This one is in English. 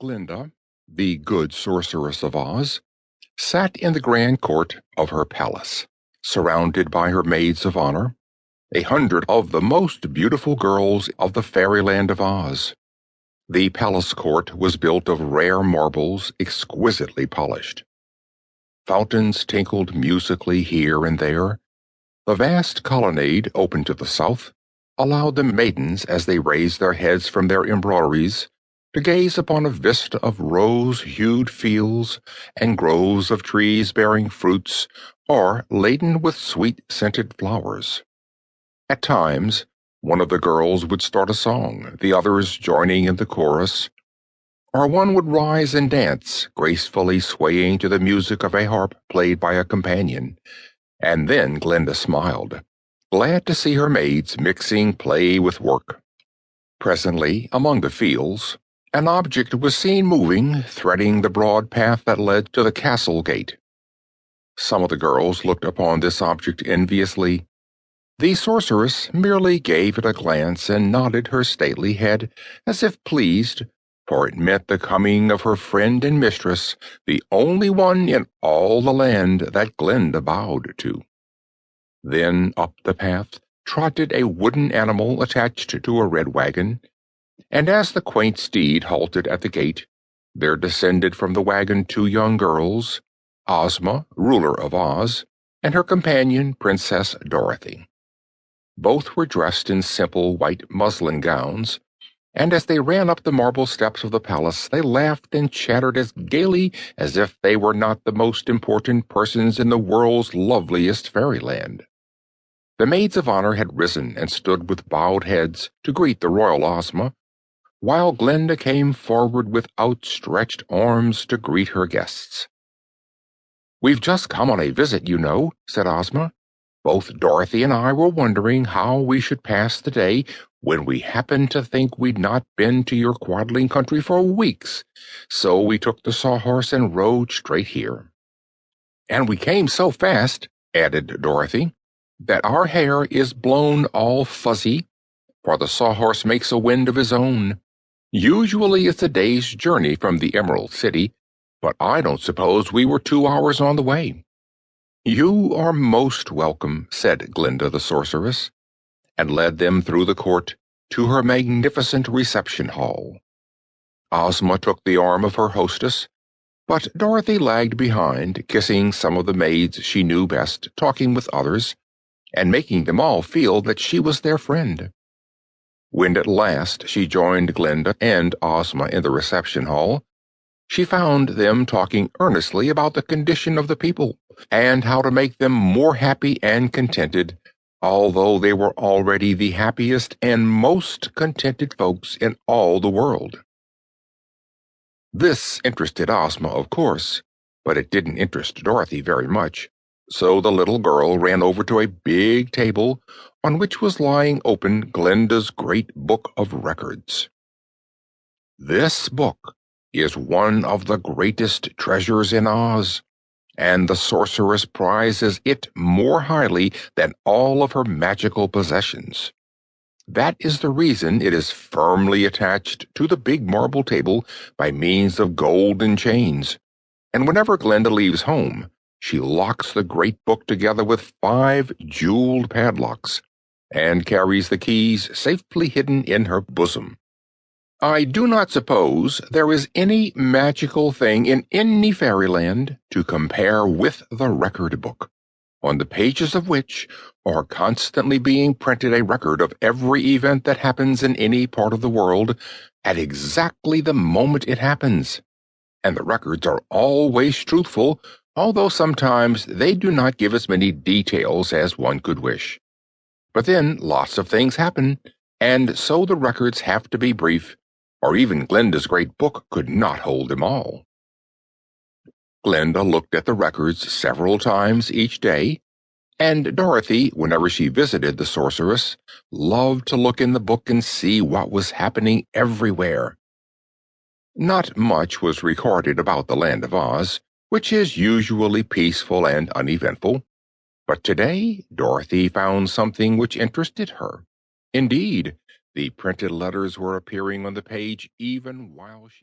Glinda, the good sorceress of Oz, sat in the grand court of her palace, surrounded by her maids of honor, 100 of the most beautiful girls of the fairyland of Oz. The palace court was built of rare marbles exquisitely polished. Fountains tinkled musically here and there. The vast colonnade, open to the south, allowed the maidens, as they raised their heads from their embroideries, to gaze upon a vista of rose-hued fields and groves of trees bearing fruits or laden with sweet-scented flowers. At times, one of the girls would start a song, the others joining in the chorus, or one would rise and dance, gracefully swaying to the music of a harp played by a companion, and then Glinda smiled, glad to see her maids mixing play with work. Presently, among the fields, an object was seen moving, threading the broad path that led to the castle gate. Some of the girls looked upon this object enviously. The sorceress merely gave it a glance and nodded her stately head as if pleased, for it meant the coming of her friend and mistress, the only one in all the land that Glinda bowed to. Then up the path trotted a wooden animal attached to a red wagon, and as the quaint steed halted at the gate, there descended from the wagon 2 young girls, Ozma, ruler of Oz, and her companion, Princess Dorothy. Both were dressed in simple white muslin gowns, and as they ran up the marble steps of the palace, they laughed and chattered as gaily as if they were not the most important persons in the world's loveliest fairyland. The maids of honor had risen and stood with bowed heads to greet the royal Ozma, while Glinda came forward with outstretched arms to greet her guests. "We've just come on a visit, you know," said Ozma. "Both Dorothy and I were wondering how we should pass the day when we happened to think we'd not been to your Quadling country for weeks, so we took the sawhorse and rode straight here. And we came so fast," added Dorothy, "that our hair is blown all fuzzy, for the sawhorse makes a wind of his own. Usually it's a day's journey from the Emerald City, but I don't suppose we were 2 hours on the way." "You are most welcome," said Glinda the sorceress, and led them through the court to her magnificent reception hall. Ozma took the arm of her hostess, but Dorothy lagged behind, kissing some of the maids she knew best, talking with others, and making them all feel that she was their friend. When at last she joined Glinda and Ozma in the reception hall, she found them talking earnestly about the condition of the people, and how to make them more happy and contented, although they were already the happiest and most contented folks in all the world. This interested Ozma, of course, but it didn't interest Dorothy very much, so the little girl ran over to a big table on which was lying open Glinda's great book of records. "This book is one of the greatest treasures in Oz, and the sorceress prizes it more highly than all of her magical possessions. That is the reason it is firmly attached to the big marble table by means of golden chains, and whenever Glinda leaves home, she locks the great book together with 5 jeweled padlocks, and carries the keys safely hidden in her bosom. I do not suppose there is any magical thing in any fairyland to compare with the record book, on the pages of which are constantly being printed a record of every event that happens in any part of the world at exactly the moment it happens, and the records are always truthful, although sometimes they do not give as many details as one could wish. But then lots of things happen, and so the records have to be brief, or even Glinda's great book could not hold them all." Glinda looked at the records several times each day, and Dorothy, whenever she visited the sorceress, loved to look in the book and see what was happening everywhere. Not much was recorded about the land of Oz, which is usually peaceful and uneventful, but today Dorothy found something which interested her. Indeed, the printed letters were appearing on the page even while she